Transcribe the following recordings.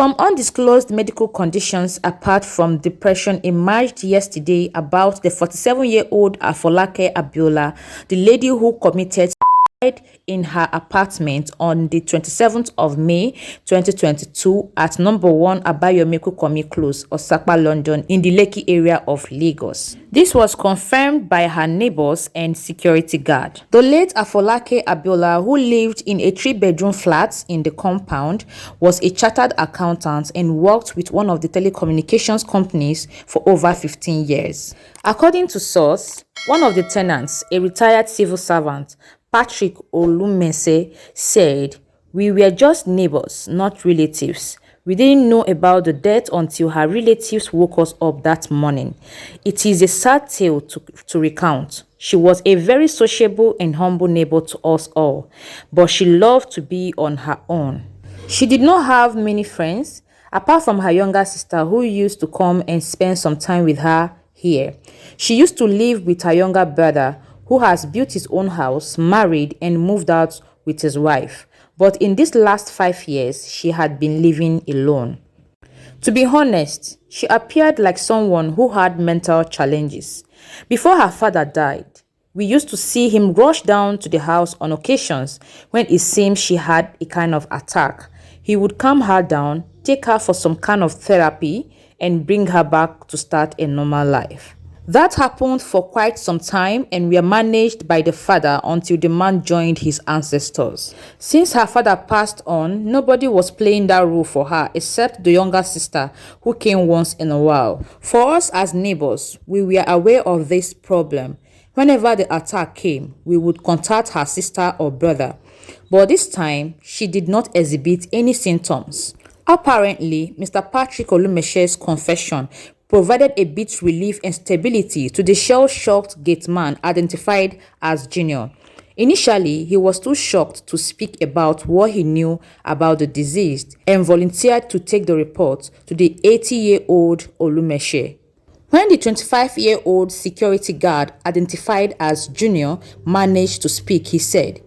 Some undisclosed medical conditions apart from depression emerged yesterday about the 47-year-old Afolake Abiola, the lady who committed suicide in her apartment on the 27th of May 2022 at number 1 Abayomi Komi Close, Osapa, London, in the Lekki area of Lagos. This was confirmed by her neighbors and security guard. The late Afolake Abiola, who lived in a 3-bedroom flat in the compound, was a chartered accountant and worked with one of the telecommunications companies for over 15 years. According to source, one of the tenants, a retired civil servant, Patrick Olumese, said, "We were just neighbors, not relatives. We didn't know about the death until her relatives woke us up that morning. It is a sad tale to recount. She was a very sociable and humble neighbor to us all, but she loved to be on her own. She did not have many friends, apart from her younger sister who used to come and spend some time with her here. She used to live with her younger brother, who has built his own house, married, and moved out with his wife. But in these last 5 years, she had been living alone. To be honest, she appeared like someone who had mental challenges. Before her father died, we used to see him rush down to the house on occasions when it seemed she had a kind of attack. He would calm her down, take her for some kind of therapy, and bring her back to start a normal life. That happened for quite some time and were managed by the father until the man joined his ancestors. Since her father passed on, nobody was playing that role for her except the younger sister who came once in a while. For us as neighbors, we were aware of this problem. Whenever the attack came, we would contact her sister or brother. But this time, she did not exhibit any symptoms. Apparently, Mr. Patrick Olumeshe's confession provided a bit relief and stability to the shell-shocked gate man identified as Junior. Initially, he was too shocked to speak about what he knew about the deceased and volunteered to take the report to the 80-year-old Olumeshe. When the 25-year-old security guard identified as Junior managed to speak, he said,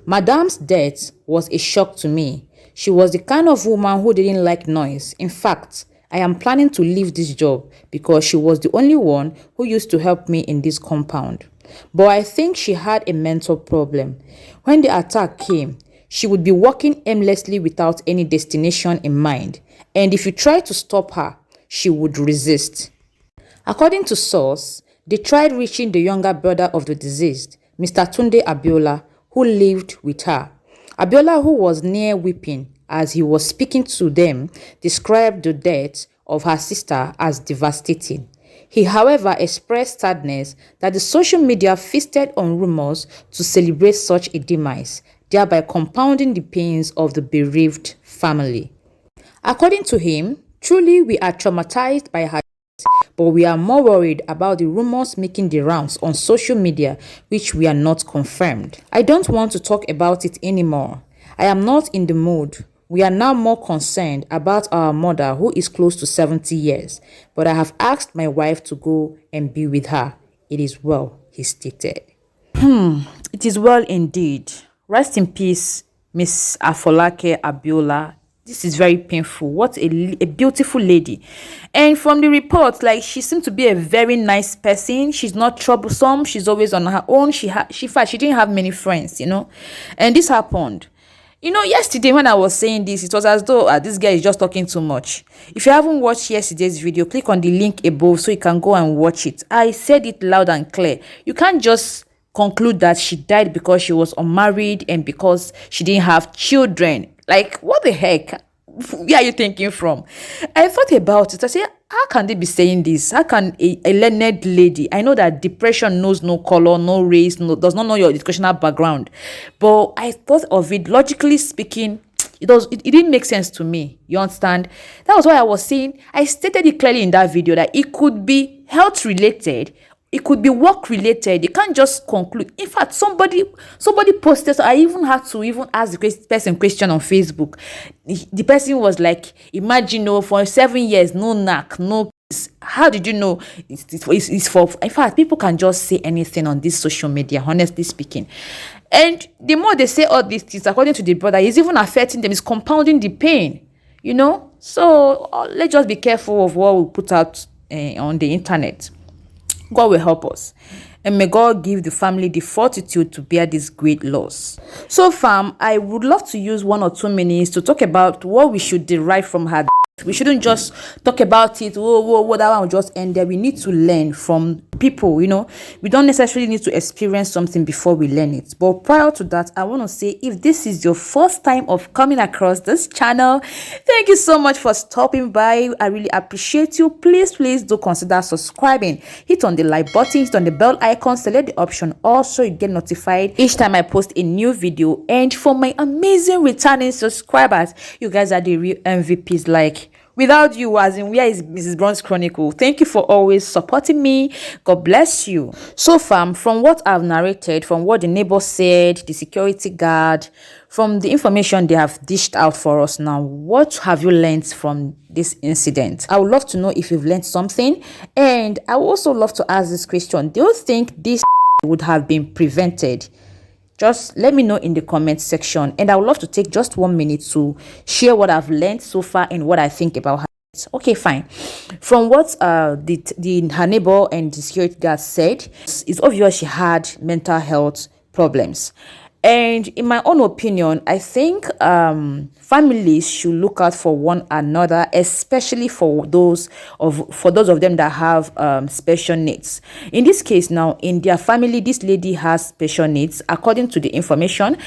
"Madam's death was a shock to me. She was the kind of woman who didn't like noise. In fact, I am planning to leave this job because she was the only one who used to help me in this compound. But I think she had a mental problem. When the attack came, she would be walking aimlessly without any destination in mind. And if you try to stop her, she would resist." According to source, they tried reaching the younger brother of the deceased, Mr. Tunde Abiola, who lived with her. Abiola, who was near weeping as he was speaking to them, described the death of her sister as devastating. He, however, expressed sadness that the social media feasted on rumors to celebrate such a demise, thereby compounding the pains of the bereaved family. According to him, truly we are traumatized by her death, but we are more worried about the rumors making the rounds on social media, which we are not confirmed. I don't want to talk about it anymore. I am not in the mood. We are now more concerned about our mother, who is close to 70 years, but I have asked my wife to go and be with her. It is well, he stated. It is well indeed. Rest in peace, Miss Afolake Abiola. This is very painful. What a beautiful lady. And from the report, like, she seemed to be a very nice person. She's not troublesome. She's always on her own. She didn't have many friends, And this happened. Yesterday when I was saying this, it was as though this guy is just talking too much. If you haven't watched yesterday's video, click on the link above so you can go and watch it. I said it loud and clear. You can't just conclude that she died because she was unmarried and because she didn't have children. Like, what the heck? Where are you thinking from? I thought about it. I said, how can they be saying this? How can a learned lady? I know that depression knows no color, no race, does not know your educational background. But I thought of it, logically speaking, it didn't make sense to me. You understand? That was why I was saying, I stated it clearly in that video that it could be health related. It could be work related. You can't just conclude. In fact, somebody posted, so I even had to ask the person question on Facebook. The person was like, imagine, for 7 years, no knack, no kiss. How did you know it's for? In fact, people can just say anything on this social media, honestly speaking. And the more they say all these things, according to the brother, it's even affecting them. It's compounding the pain. you know. So let's just be careful of what we put out on the internet. God will help us. And may God give the family the fortitude to bear this great loss. So, fam, I would love to use 1 or 2 minutes to talk about what we should derive from her. We shouldn't just talk about it. Whoa, that one will just end there. We need to learn from people, you know. We don't necessarily need to experience something before we learn it. But prior to that, I want to say, if this is your first time of coming across this channel, thank you so much for stopping by. I really appreciate you. Please do consider subscribing. Hit on the like button, hit on the bell icon, select the option all so you get notified each time I post a new video. And for my amazing returning subscribers, you guys are the real MVPs. Like, without you, as in, where is Mrs. Brown's Chronicle? Thank you for always supporting me. God bless you. So, fam, from what I've narrated, from what the neighbor said, the security guard, from the information they have dished out for us now, what have you learned from this incident? I would love to know if you've learned something. And I would also love to ask this question. Do you think this would have been prevented? Just let me know in the comment section, and I would love to take just 1 minute to share what I've learned so far and what I think about her. Okay, fine. From what her neighbor and the security guard said, it's obvious she had mental health problems. And in my own opinion, I think families should look out for one another, especially for those of them that have special needs. In this case now, in their family, this lady has special needs. According to the information,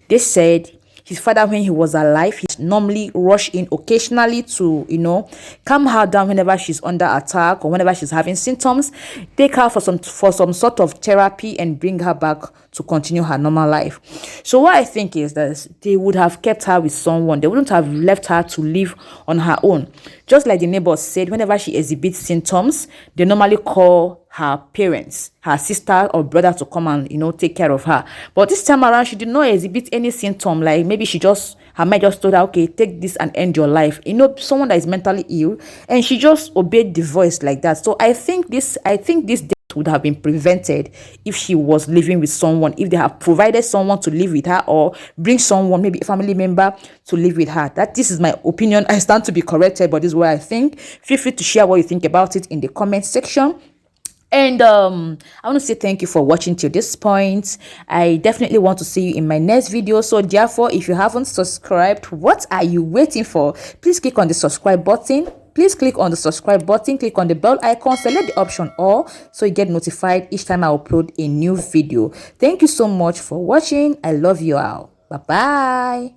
they said his father, when he was alive, he normally rush in occasionally to, you know, calm her down whenever she's under attack or whenever she's having symptoms, take her for some sort of therapy and bring her back to continue her normal life. So what I think is that they would have kept her with someone. They wouldn't have left her to live on her own. Just like the neighbor said, whenever she exhibits symptoms, they normally call her parents, her sister or brother, to come and, you know, take care of her. But this time around, she did not exhibit any symptom. Like maybe her mind just told her, okay, take this and end your life. You know, someone that is mentally ill, and she just obeyed the voice like that. So I think this death would have been prevented if she was living with someone, if they have provided someone to live with her or bring someone, maybe a family member, to live with her. This is my opinion. I stand to be corrected, but this is what I think. Feel free to share what you think about it in the comment section. And I want to say thank you for watching till this point. I definitely want to see you in my next video. So therefore, if you haven't subscribed, what are you waiting for? Please click on the subscribe button. Please click on the subscribe button. Click on the bell icon. Select the option all so you get notified each time I upload a new video. Thank you so much for watching. I love you all. Bye-bye.